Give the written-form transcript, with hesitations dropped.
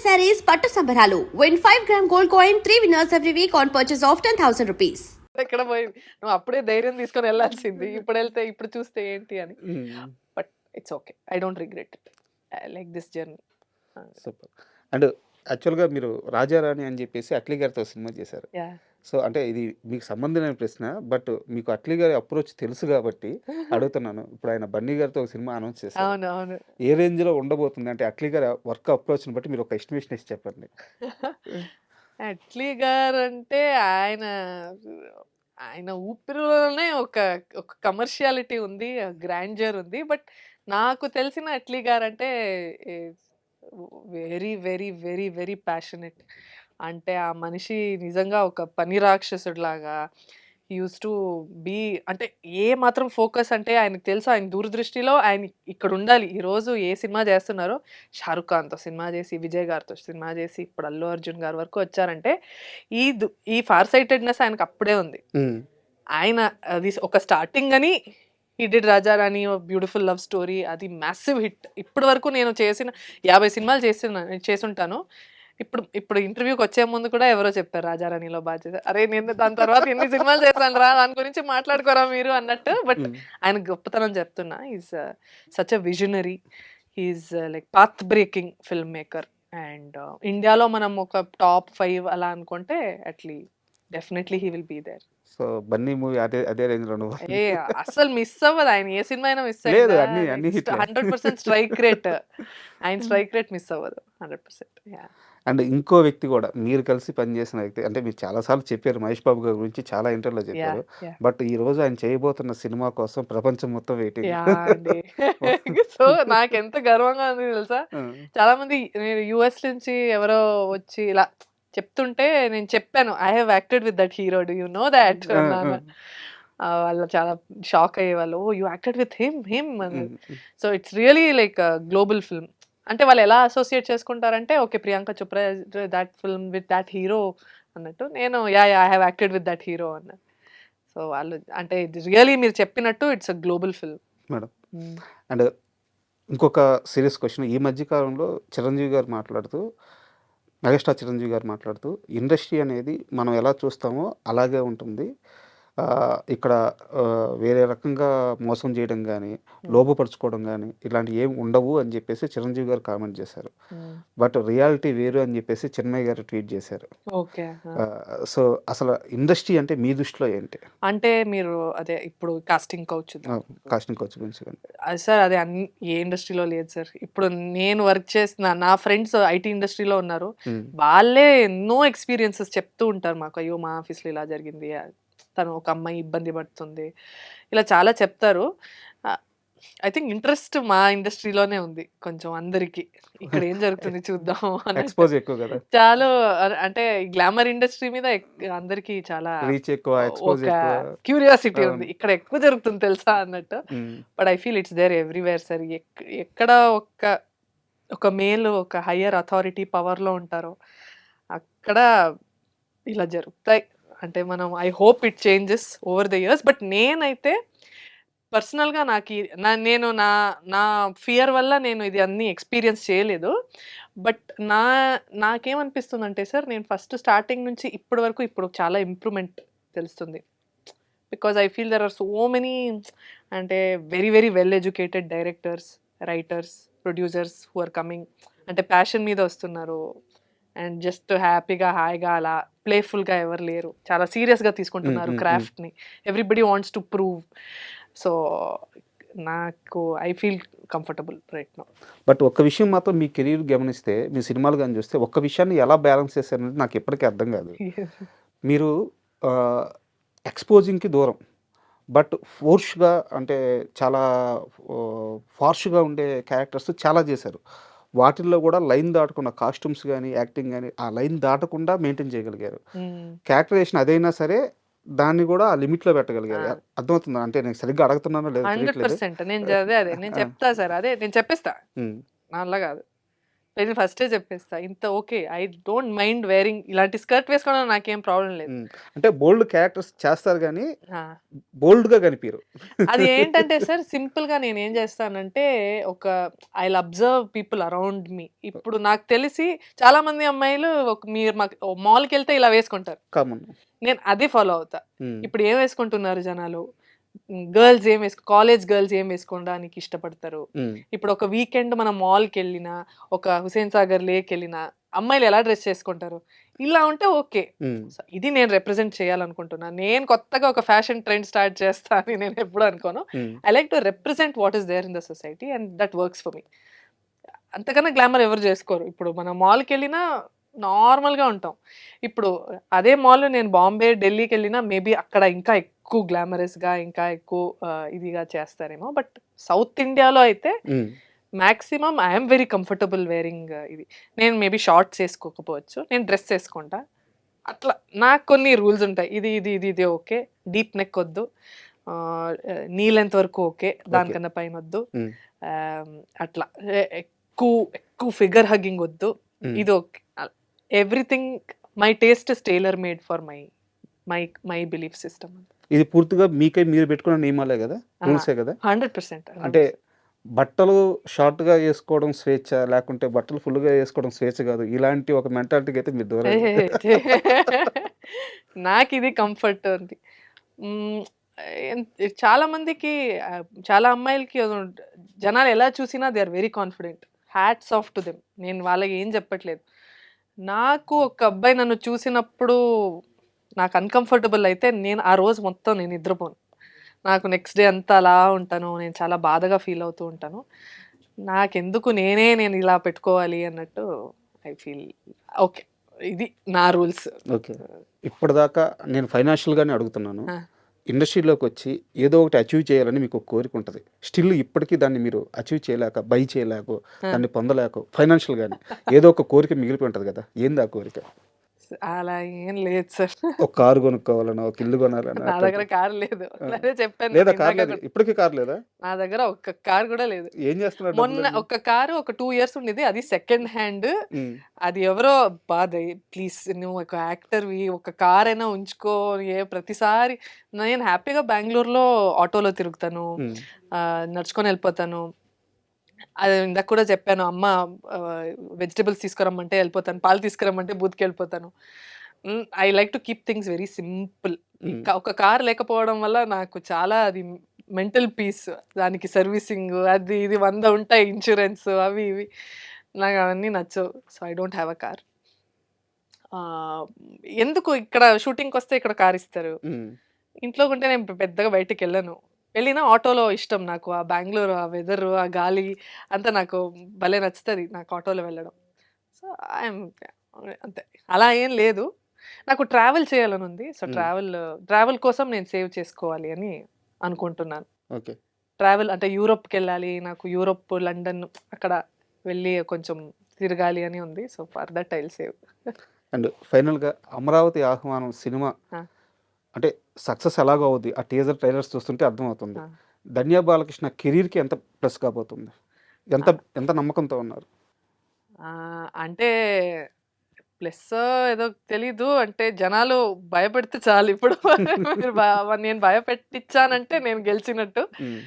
sarees, పట్టు సంబరాలు. Win 5 gram gold coin, 3 winners every week on purchase of 10,000 rupees. ఎక్కడ పోయింది నువ్వు అప్పుడే ధైర్యం తీసుకొని వెళ్ళాల్సింది ఇప్పుడు వెళ్తే ఇప్పుడు చూస్తే ఏంటి అని but it's okay I don't regret it I like this journey super. And యాక్చువల్గా మీరు రాజారాణి అని చెప్పేసి అట్లీ గారితో సినిమా చేశారు. యా సో అంటే ఇది మీకు సంబంధమైన ప్రశ్న, బట్ మీకు అట్లీ గారి అప్రోచ్ తెలుసు కాబట్టి అడుగుతున్నాను. ఇప్పుడు ఆయన బన్నీ గారితో ఒక సినిమా అనౌన్స్ చేశారు. అవును అవును ఏ రేంజ్లో ఉండబోతుంది అంటే అట్లీ గారి వర్క్ అప్రోచ్ని బట్టి మీరు ఒక ఎస్టిమేషన్ ఇచ్చి చెప్పండి. అట్లీ గారు అంటే ఆయన ఆయన ఊపిరిలోనే ఒక ఒక కమర్షియాలిటీ ఉంది గ్రాండ్జర్ ఉంది బట్ నాకు తెలిసిన అట్లీ గారు అంటే very very very very passionate అంటే ఆ మనిషి నిజంగా ఒక పని రాక్షసుడు లాగా యూస్ టు బీ అంటే ఏ మాత్రం ఫోకస్ అంటే ఆయనకు తెలుసు ఆయన దూరదృష్టిలో ఆయన ఇక్కడ ఉండాలి ఈరోజు ఏ సినిమా చేస్తున్నారో షారుఖ్ ఖాన్తో సినిమా చేసి విజయ్ గారితో సినిమా చేసి ఇప్పుడు అల్లు అర్జున్ గారి వరకు వచ్చారంటే ఈ ఫార్ సైటెడ్నెస్ ఆయనకు అప్పుడే ఉంది ఆయన అది ఒక స్టార్టింగ్ అని ఈ డిడ్ రాజారాణి బ్యూటిఫుల్ లవ్ స్టోరీ అది మ్యాసివ్ హిట్ ఇప్పటి వరకు నేను చేసిన 50 సినిమాలు చేసుంటాను ఇప్పుడు ఇంటర్వ్యూకి వచ్చే ముందు కూడా ఎవరో చెప్పారు రాజారాణిలో బాధ్యత అరే నేను దాని తర్వాత ఎన్ని సినిమాలు చేశాను రా దాని గురించి మాట్లాడుకోరా మీరు అన్నట్టు బట్ ఆయన గొప్పతనం చెప్తున్నా is such a visionary is like path breaking film maker and ఇండియాలో మనం ఒక టాప్ 5 అలా అనుకుంటే Atlee definitely he will be there so Bunny movie అదే అదే రేంజ్లో ఏ అసలు మిస్ అవ్వదు ఆయన ఏ సినిమా అయినా మిస్ లేదు, అన్ని hit లే. 100% స్ట్రైక్ రేట్ ఆయన స్ట్రైక్ రేట్ మిస్ అవ్వదు 100%. అండ్ ఇంకో వ్యక్తి కూడా మీరు కలిసి పనిచేసిన వ్యక్తి అంటే మీరు చాలాసార్లు చెప్పారు మహేష్ బాబు గారి గురించి చాలా ఇంటర్వ్యూలో చెప్పారు. బట్ ఈ రోజు ఆయన చేయబోతున్న సినిమా కోసం ప్రపంచం మొత్తం వెయిటింగ్. సో నాకు ఎంత గర్వంగా ఉంది తెలుసా చాలా మంది యుఎస్ నుంచి ఎవరో వచ్చి ఇలా చెప్తుంటే నేను చెప్పాను I have acted with that hero do you know that వాళ్ళు చాలా షాక్ అయ్యేవాళ్ళు oh you acted with him so it's really like global film అంటే వాళ్ళు ఎలా అసోసియేట్ చేసుకుంటారంటే okay Priyanka Chopra that film with that hero అన్నట్టు నేను I have acted with that hero అన్నట్టు సో వాళ్ళు అంటే రియలీ మీరు చెప్పినట్టు it's a global film madam. And ఇంకొక సీరియస్ క్వశ్చన్, ఈ మధ్యకాలంలో చిరంజీవి గారు మాట్లాడుతూ మెగాస్టార్ చిరంజీవి గారు మాట్లాడుతూ ఇండస్ట్రీ అనేది మనం ఎలా చూస్తామో అలాగే ఉంటుంది, ఇక్కడ వేరే రకంగా మోసం చేయడం కానీ లోపపరుచుకోవడం కానీ ఇలాంటివి ఏమి ఉండవు అని చెప్పేసి చిరంజీవి గారు కామెంట్ చేశారు. బట్ రియాలిటీ వేరు అని చెప్పేసి చిన్మయ్య గారు ట్వీట్ చేశారు. ఓకే సో అసలు ఇండస్ట్రీ అంటే మీ దృష్టిలో ఏంటి? అంటే మీరు అదే ఇప్పుడు కాస్టింగ్ కౌచ్ కాస్టింగ్ కోచ్ గురించి కానీ. సార్ అదే ఏ ఇండస్ట్రీలో లేదు సార్ ఇప్పుడు నేను వర్క్ చేసిన నా ఫ్రెండ్స్ ఐటీ ఇండస్ట్రీలో ఉన్నారు వాళ్ళే ఎన్నో ఎక్స్పీరియన్సెస్ చెప్తూ ఉంటారు మాకు అయ్యో మా ఆఫీస్లో ఇలా జరిగింది తను ఒక అమ్మాయి ఇబ్బంది పడుతుంది ఇలా చాలా చెప్తారు. ఐ థింక్ ఇంట్రెస్ట్ మా ఇండస్ట్రీలోనే ఉంది కొంచెం అందరికి ఇక్కడ ఏం జరుగుతుంది చూద్దాం ఎక్స్పోజ్ ఎక్కువ కదా చాలా అంటే గ్లామర్ ఇండస్ట్రీ మీద అందరికి చాలా రీచ్ ఎక్కువ, ఎక్స్పోజ్ ఎక్కువ, క్యూరియాసిటీ ఉంది ఇక్కడ ఎక్కువ జరుగుతుంది తెలుసా అన్నట్టు. But I feel it's there everywhere sir ఎక్కడ ఒక మేల్ ఒక హయ్యర్ అథారిటీ పవర్లో ఉంటారో అక్కడ ఇలా జరుగుతాయి అంటే మనం I hope it changes over the years. But నేనైతే పర్సనల్గా నేను నా ఫియర్ వల్ల నేను ఇది అన్ని ఎక్స్పీరియన్స్ చేయలేదు. బట్ నాకేమనిపిస్తుంది అంటే సార్ నేను ఫస్ట్ స్టార్టింగ్ నుంచి ఇప్పటి వరకు ఇప్పుడు చాలా ఇంప్రూవ్మెంట్ తెలుస్తుంది. Because I feel there are so many అంటే very very well educated directors, writers, producers who are coming అంటే ప్యాషన్ మీద వస్తున్నారు అండ్ జస్ట్ హ్యాపీగా హాయిగా అలా ప్లేఫుల్గా ఎవరు లేరు, చాలా సీరియస్గా తీసుకుంటున్నారు క్రాఫ్ట్ని. Everybody wants to prove. So నాకు I feel comfortable right now. But ఒక్క విషయం మాత్రం మీ కెరీర్ గమనిస్తే మీ సినిమాలు కానీ చూస్తే ఒక్క విషయాన్ని ఎలా బ్యాలెన్స్ చేశారనేది నాకు ఎప్పటికీ అర్థం కాదు. మీరు ఎక్స్పోజింగ్కి దూరం బట్ ఫోర్స్గా అంటే చాలా ఫార్ష్గా ఉండే క్యారెక్టర్స్ చాలా చేశారు. వాటిల్లో కూడా లైన్ దాటకుండా కాస్ట్యూమ్స్ కానీ యాక్టింగ్ కానీ ఆ లైన్ దాటకుండా మెయింటైన్ చేయగలిగారు. క్యారెక్టరైజేషన్ అదైనా సరే దాన్ని కూడా ఆ లిమిట్లో పెట్టగలిగారు. అర్థమవుతుందా అంటే నేను సరిగ్గా అడుగుతున్నానో లేదు 100% నేను చెప్తా సార్ అదే నేను చెప్పేస్తా నాలా కాదు నేను ఫస్టే చెప్పేస్తా. ఇంత okay. I don't mind wearing ఇలాంటి స్కర్ట్ వేసుకోవడం నాకేం ప్రాబ్లమ్ లేదు. అంటే బోల్డ్ క్యారెక్టర్స్ చేస్తారు గానీ, ఆ! బోల్డ్‌గా కనిపియరు. అది ఏంటంటే సార్ సింపుల్‌గా నేనేం చేస్తానంటే ఒక I will observe people around me. ఇప్పుడు నాకు తెలిసి చాలా మంది అమ్మాయిలు మీరు మాల్‌కెళ్తే ఇలా వేసుకుంటారు. కామన్. నేను అదే ఫాలో అవుతా. హ్మ్. ఇప్పుడు ఏం వేసుకుంటున్నారు జనాలు? గర్ల్స్ కాలేజ్ గర్ల్స్ ఏం వేసుకోవడానికి ఇష్టపడతారు? హ్మ్. ఇప్పుడు ఒక వీకెండ్ మనం మాల్‌కెళ్ళినా, ఒక హుసేన్ సాగర్ లేకెళ్ళినా అమ్మాయిలు ఎలా డ్రెస్ చేసుకుంటారు? ఇలా ఉంటే ఓకే. హ్మ్. సో, ఇది నేను రిప్రజెంట్ చేయాలనుకుంటున్నా. నేను కొత్తగా ఒక ఫ్యాషన్ ట్రెండ్ స్టార్ట్ చేస్తా అని నేను ఎప్పుడు అనుకోను. Hmm. I like to represent what is there in the society and that works for me. అంతకన్నా గ్లామర్ ఎవరు చేసుకోరు. ఇప్పుడు మనం మాల్‌కెళ్ళినా నార్మల్‌గా ఉంటాం. ఇప్పుడు అదే మాల్ నేను బాంబే, ఢిల్లీకెళ్ళినా మేబీ అక్కడ ఇంకా ఎక్కువ గ్లామరస్‌గా ఇంకా ఎక్కువ ఇదిగా చేస్తారేమో. బట్ సౌత్ ఇండియాలో అయితే హ్మ్. Maximum I am very comfortable wearing ఇది. నేను మేబీ షార్ట్స్ ఏసుకోకపోవచ్చు. నేను డ్రెస్ ఏసుకుంటా. అట్లా నాకు కొన్ని రూల్స్ ఉంటాయి. ఇది ఓకే. డీప్ నెక్ ఒద్దు. నీ లెంత్ వరకు ఓకే. ఓకే. దానికన్నా పైనొద్దు. హ్మ్. అట్లా ఎక్కువ ఫిగర్ హగ్గింగ్ ఒద్దు. హ్మ్. ఇది okay. Everything my taste is tailor made for my belief system. ఇది పూర్తిగా మీకై మీరు పెట్టుకున్న నియమాలే గదా! ఆ! రూల్సే గదా! 100% అంటే రూల్స్. బట్టలు షార్ట్‌గా యేసుకోవడం స్వేచ్ఛ, లేకుంటే బట్టలు ఫుల్‌గా యేసుకోవడం స్వేచ్ఛ గాదు. ఇలాంటి ఒక మెంటాలిటీకి అయితే మీరు దూరంగా. ఛే! నాకిది కంఫర్ట్ ఉంది. హ్మ్. చాలా మందికి చాలా అమ్మాయిలకి జనాలు ఎలా చూసినా they are very confident. Hats off to them. నేను వాళ్ళకి ఏం చెప్పట్లేదు. నాకు ఒక అబ్బాయి నన్ను చూసినప్పుడు నాకు అన్‌కంఫర్టబుల్ అయితే నేను ఆ రోజు మొత్తం నేను నిద్రపోను. నాకు నెక్స్ట్ డే అంతా అలా ఉంటాను. నేను చాలా బాధగా ఫీల్ అవుతూ ఉంటాను. నాకెందుకు నేను ఇలా పెట్టుకోవాలి అన్నట్టు ఐ ఫీల్ ఓకే. ఇది నా రూల్స్. ఓకే. ఇప్పటిదాకా నేను ఫైనాన్షియల్‌గానే అడుగుతున్నాను. ఆ! ఇండస్ట్రీలోకొచ్చి ఏదో ఒకటి అచీవ్ చేయాలని మీకు ఒక కోరిక ఉంటది. స్టిల్ ఇప్పటికి దాన్ని మీరు అచీవ్ చేయలేక, బై చేయలేకో, ఆ! దాన్ని పొందలేకో ఫైనాన్షియల్‌గానే ఏదో ఒక కోరిక మిగిలిపోయి ఉంటది గదా! ఏంది ఆ కోరిక? అలా ఏం లేదు సార్. ఒక కారు కొనుక్కోవాలనో, ఒక ఇల్లు కొనాలనో నా దగ్గర అట్లాంటివి. కారు లేదు. ఆ! అదే చెప్పాను లేదా నేను కారు ఇందాక లేదు. కూడా. ఇప్పటికి కారు లేదా? నా దగ్గర ఒక్క కారు కూడా లేదు. ఏం చేస్తున్నారు మొన్న డబ్బులన్నీ? ఒక కారు ఒక 2 ఇయర్స్ ఉండేది. అది సెకండ్ హ్యాండ్. హ్మ్. అది ఎవరో ప్లీజ్ నువ్వు ఒక యాక్టర్‌వి ఒక కారైనా ఉంచుకో. ప్రతిసారి నేను హ్యాపీగా బెంగుళూరులో ఆటోలో తిరుగుతాను. హ్మ్. నడుచుకొని వెళ్ళిపోతాను. అది ఇందాక కూడా చెప్పాను. అమ్మ ఆహ్, వెజిటబుల్స్ తీసుకురమ్మంటే ఎళ్ళిపోతాను. పాలు తీసుకురమ్మంటే బూత్‌కెళ్ళిపోతాను. I like to keep things very simple. Hmm. ఒక కార్ లేకపోవడం వల్ల నాకు చాలా అది మెంటల్ పీస్. దానికి సర్వీసింగ్ అది ఇది 100 ఉంటాయి. ఇన్స్యూరెన్స్ అవి ఇవి. నాకు అవన్నీ నచ్చవు. So, I don't have a car. ఆహ్, ఎందుకు ఇక్కడ షూటింగ్‌కొస్తే ఇక్కడ కార్ ఇస్తారు. హ్మ్. ఇంట్లో ఉంటే నేను పెద్దగా బయటికెళ్ళను. వెళ్ళినా ఆటోలో ఇష్టం నాకు. ఆ బెంగుళూరు, ఆ వెదరు, ఆ గాలి అంతా నాకు భలే నచ్చుతది నాకు ఆటోలో వెళ్ళడం. సో, ఐయామ్ అంతే. అలా ఏం లేదు. నాకు ట్రావెల్ చేయాలనుంది. సో, హ్మ్. ట్రావెల్ కోసం నేను సేవ్ చేసుకోవాలి అని అనుకుంటున్నాను. ఓకే. ట్రావెల్ అంటే యూరోప్‌కెళ్ళాలి. నాకు యూరోప్, లండన్ అక్కడ వెళ్ళి కొంచెం తిరగాలి అని ఉంది. So, for that I will save. And ఫైనల్‌గా 'అమరావతి ఆహ్వానం' సినిమా ఆ! అంటే సక్సెస్ ఎలాగో అవుద్ది. ఆ టీజర్, ట్రైలర్స్ చూస్తుంటే అర్థమవుతుంది. ఆ! 'ధన్య బాలకృష్ణ' కెరీర్‌కి ఎంత ప్లస్ కాబోతుంది? ఎంత ఆ! ఎంత నమ్మకంతో ఉన్నారు? అంటే ప్లస్సో ఏదో తెలీదు. అంటే జనాలు భయపెడితే చాలు ఇప్పుడు. మీరు నేను భయపెట్టిచ్చానంటే నేను గెలిచినట్టు. హ్మ్.